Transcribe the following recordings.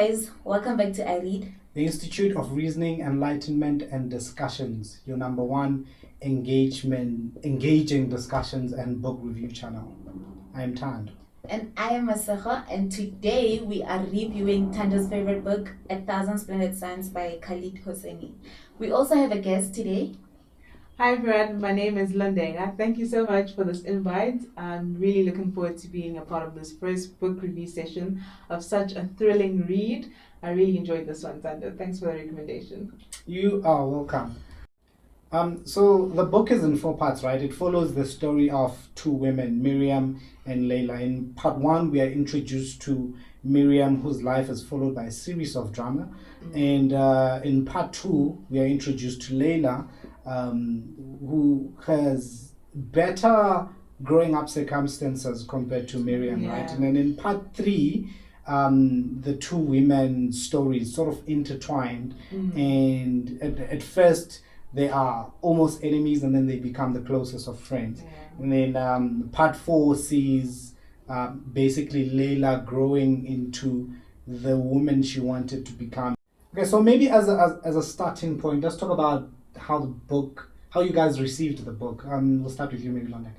guys, welcome back to I Read. The Institute of Reasoning, Enlightenment and Discussions, your number one engaging discussions and book review channel. I am Thando. And I am Masego, and today we are reviewing Thando's favorite book, A Thousand Splendid Suns by Khalid Hosseini. We also have a guest today. Hi everyone, my name is Londeka. Thank you so much for this invite. I'm really looking forward to being a part of this first book review session of such a thrilling read. I really enjoyed this one, Thando. Thanks for the recommendation. You are welcome. So the book is in 4 parts, right? It follows the story of 2 women, Miriam and Layla. In part 1, we are introduced to Miriam, whose life is followed by a series of drama. And in part 2, we are introduced to Layla, who has better growing up circumstances compared to Miriam, right? And then in part 3, the 2 women's stories sort of intertwined, and at first they are almost enemies, and then they become the closest of friends. And then part 4 sees basically Layla growing into the woman she wanted to become. Okay, so maybe as a starting point, let's talk about how you guys received the book. We'll start with you, maybe, Londeka.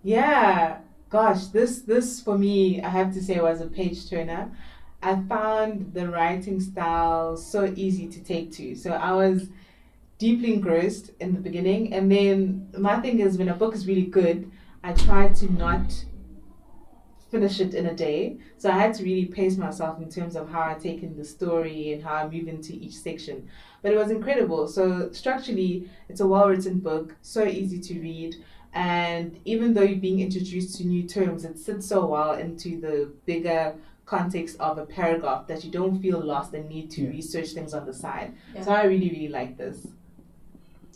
Yeah, gosh, this for me, I have to say, was a page turner. I found the writing style so easy to take to. So I was deeply engrossed in the beginning, and then my thing is, when a book is really good, I try to not finish it in a day. So I had to really pace myself in terms of how I take in the story and how I move into each section. But it was incredible. So structurally, it's a well-written book, so easy to read. And even though you're being introduced to new terms, it sits so well into the bigger context of a paragraph that you don't feel lost and need to research things on the side. So I really, really like this.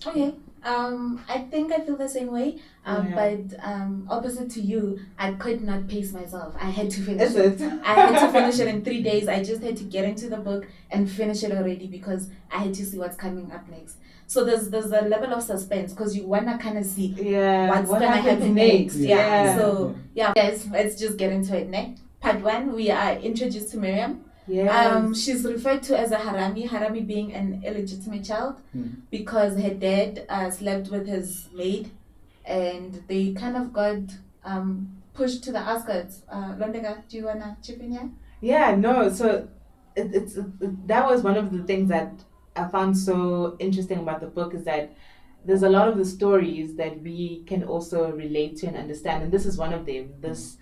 Okay. I think I feel the same way, but opposite to you, I could not pace myself. I had to finish it. I had to finish it in 3 days. I just had to get into the book and finish it already because I had to see what's coming up next. So there's a level of suspense because you wanna kind of see what's gonna happen next. So guys, let's just get into it next. Part 1, we are introduced to Miriam. She's referred to as a harami being an illegitimate child because her dad slept with his maid, and they kind of got pushed to the outskirts. Londeka, do you wanna chip in here? Yeah, no. So that was one of the things that I found so interesting about the book, is that there's a lot of the stories that we can also relate to and understand, and this is one of them. This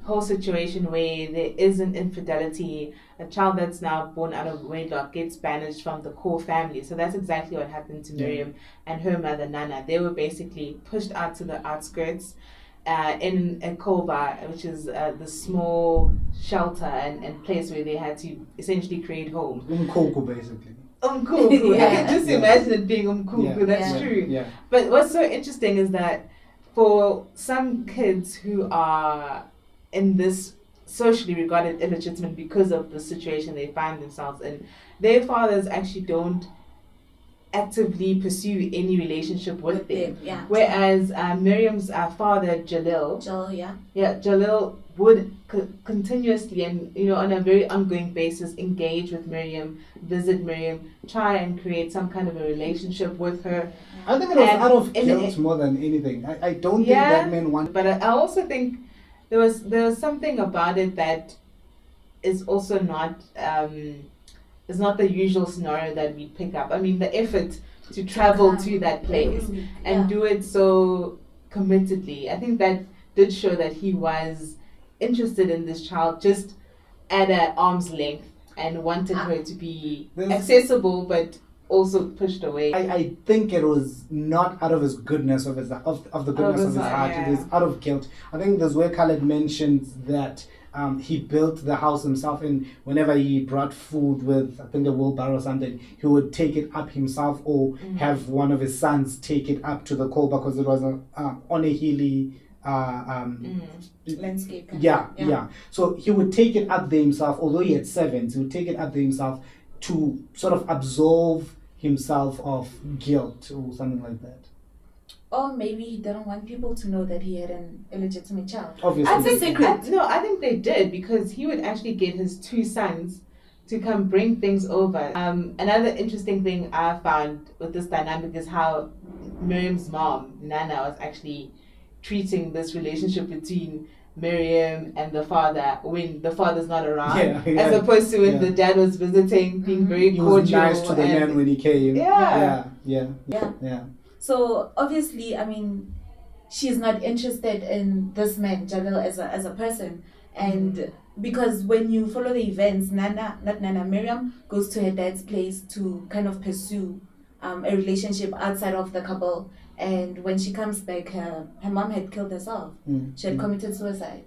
whole situation where there is an infidelity, a child that's now born out of wedlock gets banished from the core family. So that's exactly what happened to Miriam and her mother Nana. They were basically pushed out to the outskirts in a koba, which is the small shelter and place where they had to essentially create homes. Umkoko, basically. Umkoko. I can just imagine it being umkoko. That's true. But what's so interesting is that for some kids who are in this socially regarded illegitimate because of the situation they find themselves in, their fathers actually don't actively pursue any relationship with them. Whereas Miriam's father, Jalil would continuously and on a very ongoing basis engage with Miriam, visit Miriam, try and create some kind of a relationship with her. I think it was out of guilt more than anything. I don't think that men want. But I also think there was something about it that is also not is not the usual scenario that we pick up. I mean, the effort to travel to that place and do it so committedly, I think that did show that he was interested in this child just at an arm's length and wanted her to be accessible but also pushed away. I think it was not out of his goodness of the goodness of his heart. It is out of guilt. I think there's where Khaled mentions that he built the house himself, and whenever he brought food with, I think, a wheelbarrow or something, he would take it up himself or have one of his sons take it up to the coal because it was on a hilly landscape. So he would take it up there himself, although he had servants. He would take it up there himself to sort of absolve himself of guilt or something like that. Or maybe he didn't want people to know that he had an illegitimate child. Obviously. I think they did, because he would actually get his 2 sons to come bring things over. Another interesting thing I found with this dynamic is how Miriam's mom, Nana, was actually treating this relationship between Miriam and the father when the father's not around, as opposed to when the dad was visiting, being very cordial. He was nice to the man when he came. Yeah. So obviously, I mean, she's not interested in this man, Jalil, as a person, and because when you follow the events, Miriam goes to her dad's place to kind of pursue a relationship outside of the couple. And when she comes back, her mom had killed herself. She had committed suicide.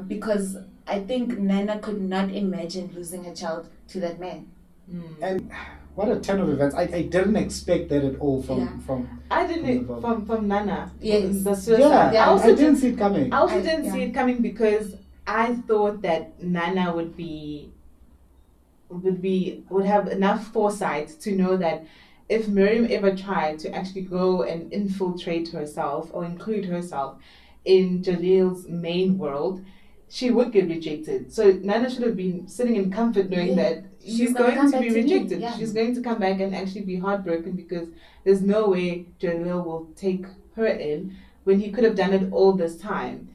Because I think Nana could not imagine losing her child to that man. And what a turn of events. I didn't expect that at all from Nana. Yes. The suicide. I didn't see it coming. I also didn't see it coming because I thought that Nana would have enough foresight to know that if Miriam ever tried to actually go and infiltrate herself or include herself in Jalil's main world, she would get rejected. So Nana should have been sitting in comfort knowing that she's going to be rejected. She's going to come back and actually be heartbroken because there's no way Jalil will take her in when he could have done it all this time.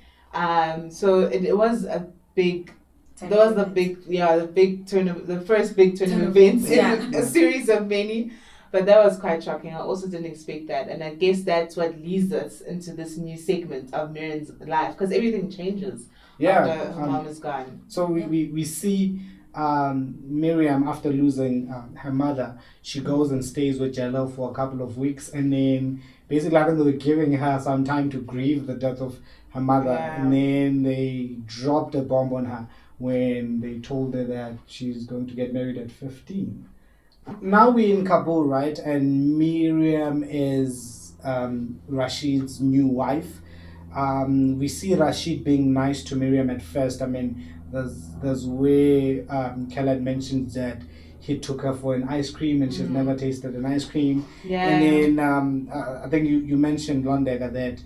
So it was a big... That was the first big turn of events in a series of many. But that was quite shocking. I also didn't expect that. And I guess that's what leads us into this new segment of Miriam's life. Because everything changes after her mom is gone. So we see Miriam, after losing her mother, she goes and stays with Jalil for a couple of weeks. And then basically, I think they were giving her some time to grieve the death of her mother. Yeah. And then they dropped a bomb on her when they told her that she's going to get married at 15. Now we're in Kabul, right? And Miriam is Rashid's new wife. We see Rashid being nice to Miriam at first. I mean, there's where Khaled mentions that he took her for an ice cream and she's never tasted an ice cream. Yeah. And then I think you mentioned, Londeka, that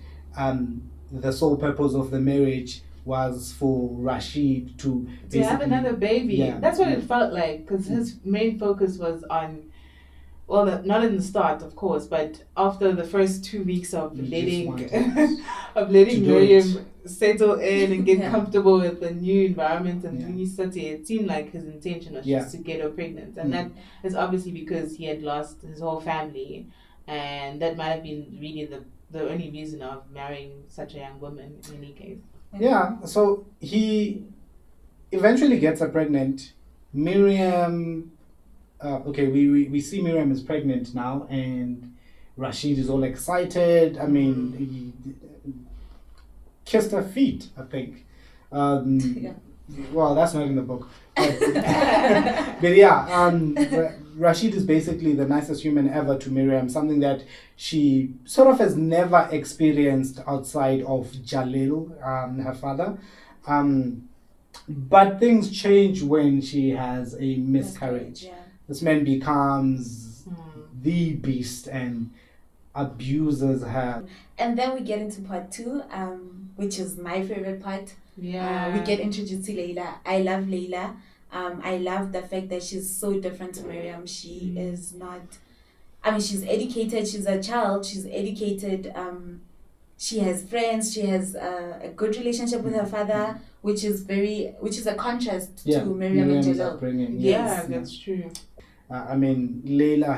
the sole purpose of the marriage was for Rashid to have another baby. Yeah, that's what it felt like, because his main focus was on, well, not in the start, of course, but after the first 2 weeks of letting Miriam settle in and get comfortable with the new environment and the new city, it seemed like his intention was just to get her pregnant. And that is obviously because he had lost his whole family, and that might have been really the only reason of marrying such a young woman in any case. Yeah, so he eventually gets her pregnant. Miriam, we see Miriam is pregnant now, and Rashid is all excited. I mean, he kissed her feet, I think. Well, that's not in the book. But Rashid is basically the nicest human ever to Miriam, something that she sort of has never experienced outside of Jalil, her father. But things change when she has a miscarriage. This man becomes the beast and abuses her. And then we get into part 2, which is my favorite part. Yeah. We get introduced to Layla. I love Layla. I love the fact that she's so different to Miriam. She is not... I mean, she's educated. She's a child. She's educated. She has friends. She has a good relationship with her father, which is a contrast to Miriam and Jalil. Yes, that's true. I mean, Layla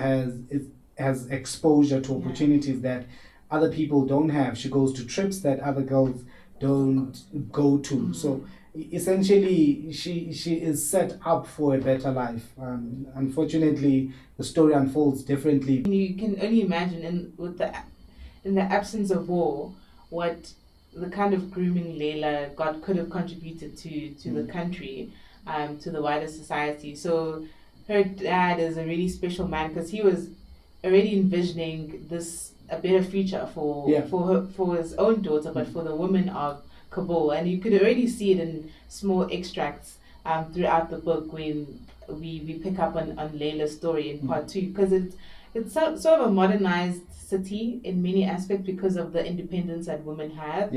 has exposure to opportunities that other people don't have. She goes to trips that other girls don't go to. So essentially, she is set up for a better life. Unfortunately, the story unfolds differently. You can only imagine in the absence of war, what the kind of grooming Layla could have contributed to the country, to the wider society. So her dad is a really special man because he was already envisioning a better future for his own daughter, but for the women of Kabul. And you could already see it in small extracts throughout the book when we pick up on Layla's story in part 2, because it's sort of a modernized city in many aspects because of the independence that women have.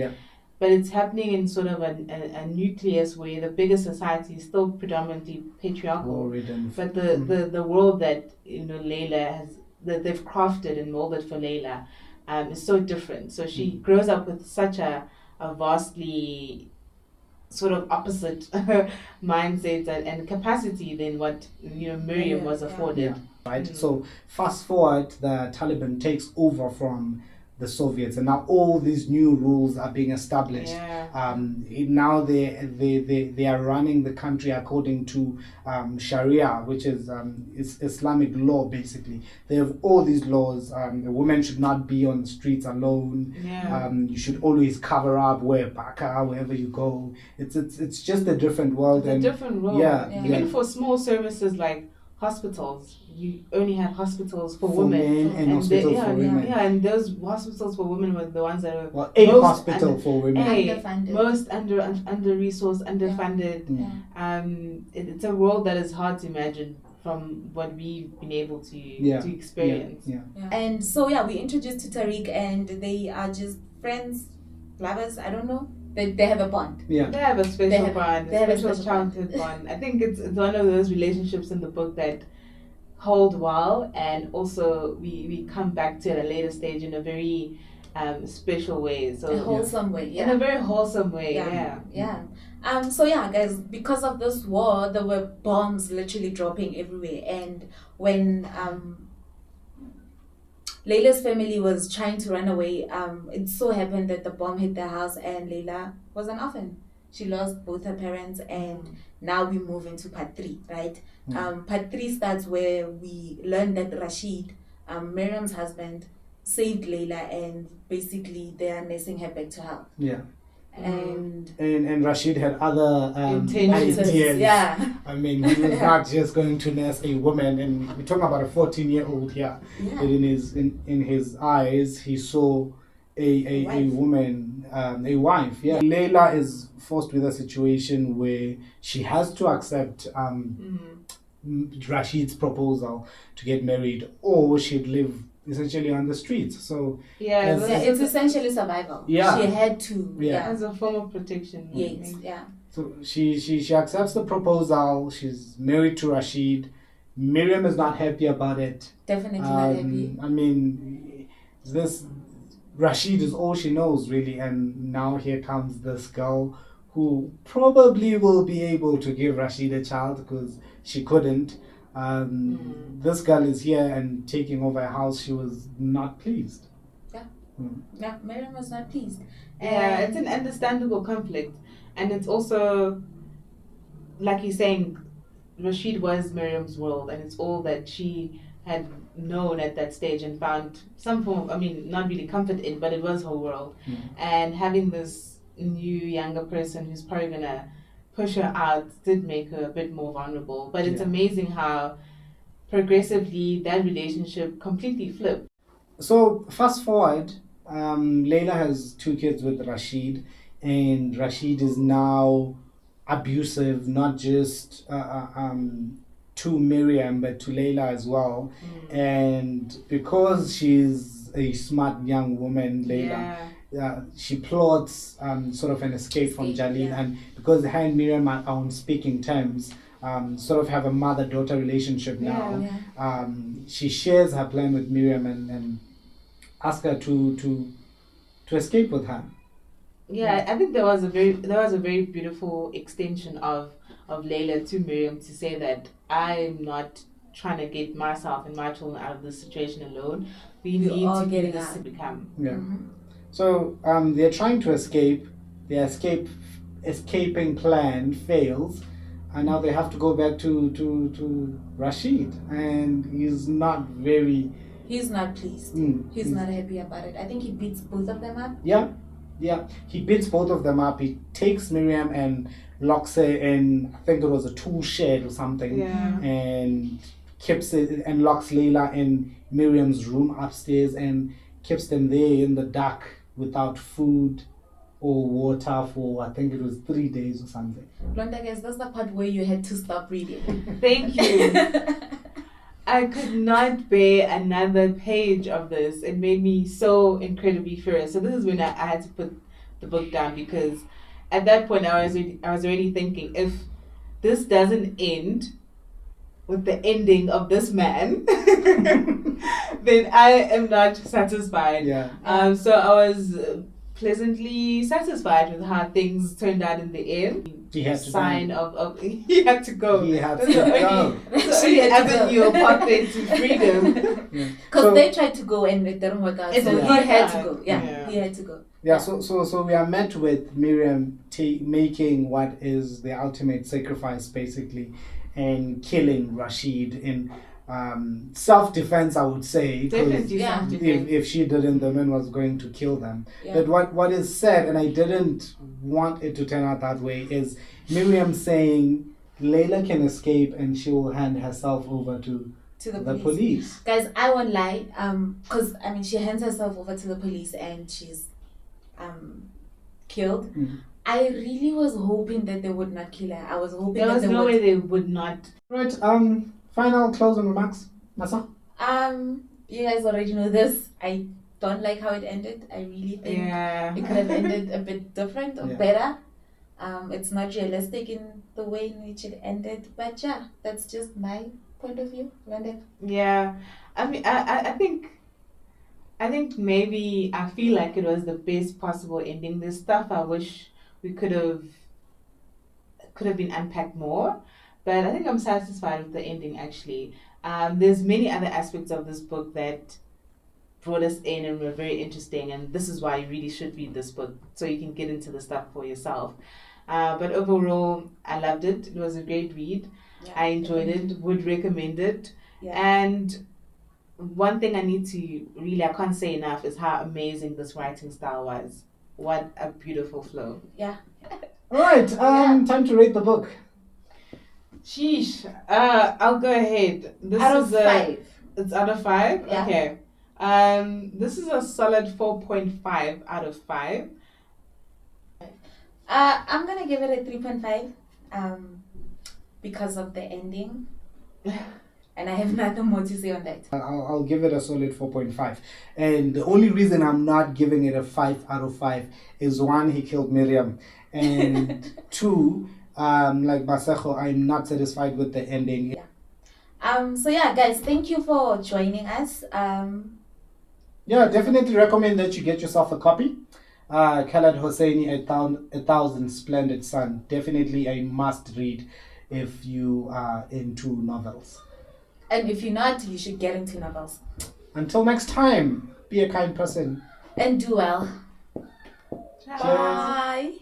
but it's happening in sort of a nucleus where the bigger society is still predominantly patriarchal. War-ridden. But the world that Layla has, that they've crafted and molded for Layla, is so different. So she grows up with such a vastly sort of opposite mindset and capacity than what Miriam was afforded. Right. So fast forward, the Taliban takes over from the Soviets, and now all these new rules are being established. Now they are running the country according to Sharia, which is Islamic law. Basically, they have all these laws. A woman should not be on the streets alone. You should always cover up, wear burqa wherever you go. It's just a different world. It's a different world. Even for small services like hospitals, you only had hospitals for women and hospitals for women. And those hospitals for women were the ones that were hospital for women. Underfunded. Most under-resourced, underfunded. It's a world that is hard to imagine from what we've been able to experience. And so we introduced to Tariq, and they are just friends, lovers. I don't know. They have a bond. They have a special bond. They have a special childhood bond. I think it's one of those relationships in the book that hold well, and also we come back to at a later stage in a very special way. So a wholesome way. In a very wholesome way. So guys, because of this war, there were bombs literally dropping everywhere, and when Layla's family was trying to run away, it so happened that the bomb hit their house, and Layla was an orphan. She lost both her parents, and now we move into part 3, right? Part 3 starts where we learn that Rashid, Miriam's husband, saved Layla, and basically they are nursing her back to health. And Rashid had other intentions. ideas. I mean, he was not just going to nurse a woman, and we're talking about a 14-year-old here. But in his eyes, he saw a woman, a wife. Layla is forced with a situation where she has to accept Rashid's proposal to get married, or she'd live essentially on the streets. So it's essentially survival. She had to as a form of protection. So she accepts the proposal. She's married to Rashid. Miriam is not happy about it. Definitely not happy. I mean, this Rashid is all she knows, really, and now here comes this girl who probably will be able to give Rashid a child because she couldn't. This girl is here and taking over a house. She was not pleased. Miriam was not pleased. It's an understandable conflict, and it's also, like you're saying, Rashid was Miriam's world, and it's all that she had known at that stage and found some form of, not really comfort in, but it was her world. And having this new younger person who's probably gonna push her out did make her a bit more vulnerable. But it's amazing how progressively that relationship completely flipped. So fast forward, Layla has 2 kids with Rashid, and Rashid is now abusive, not just to Miriam but to Layla as well. And because she's a smart young woman, Layla, she plots sort of an escape from Jalil, and because her and Miriam are on speaking terms, sort of have a mother-daughter relationship now. She shares her plan with Miriam and asks her to escape with her. I think there was a very beautiful extension of Layla to Miriam to say that I'm not trying to get myself and my children out of this situation alone. We need to get this to become. So they're trying to escape. Their escaping plan fails, and now they have to go back to Rashid, and he's not pleased. He's not happy about it. I think he beats both of them up. He beats both of them up. He takes Miriam and locks her in, I think it was a tool shed or something, and keeps it and locks Layla in Miriam's room upstairs and keeps them there in the dark without food or water for, I think it was 3 days or something. Londeka, is this the part where you had to stop reading? Thank you. I could not bear another page of this. It made me so incredibly furious. So this is when I had to put the book down, because at that point I was already thinking, if this doesn't end with the ending of this man, then I am not satisfied. Yeah. So I was pleasantly satisfied with how things turned out in the end. He had to Sign of he had to go. He had to That's the go. only avenue or pathway to freedom. Because they tried to go and it didn't work out. It So didn't he work had out. to go. Yeah, Yeah. he had to go. Yeah, so we are met with Miriam making what is the ultimate sacrifice, basically, and killing Rashid in self-defense, I would say. 'Cause Definitely Yeah. self-defense. if she didn't, the man was going to kill them. Yeah. But what is said, and I didn't want it to turn out that way, is Miriam saying Layla can escape and she will hand herself over to To the police. Guys, I won't lie. Because I mean, she hands herself over to the police and she's killed. Mhm. I really was hoping that they would not kill her. I was hoping There that was they no would. way they would not. Right. Final closing remarks, Masa. You guys already know this. I don't like how it ended. I really think Yeah. it could have ended a bit different or Yeah. better. It's not realistic in the way in which it ended. But yeah, that's just my point of view. Londeka. Yeah. I mean, I think maybe I feel like it was the best possible ending. There's stuff I wish we could have been unpacked more, but I think I'm satisfied with the ending actually. There's many other aspects of this book that brought us in and were very interesting, and this is why you really should read this book so you can get into the stuff for yourself. But overall, I loved it. It was a great read. Yeah, I enjoyed it. Would recommend it. Yeah. And one thing I can't say enough is how amazing this writing style was. What a beautiful flow. Yeah. All right. Time to rate the book. Sheesh. I'll go ahead. This Out is of 5. It's out of 5? Yeah. Okay. This is a solid 4.5 out of 5. I'm gonna give it a 3.5. Because of the ending. And I have nothing more to say on that. I'll give it a solid 4.5. And the only reason I'm not giving it a 5 out of 5 is 1, he killed Miriam. And 2, like Masego, I'm not satisfied with the ending. So yeah, guys, thank you for joining us. Yeah, definitely recommend that you get yourself a copy. Khaled Hosseini, A Thousand Splendid Suns. Definitely a must read if you are into novels. And if you're not, you should get into novels. Until next time, be a kind person. And do well. Ciao. Bye.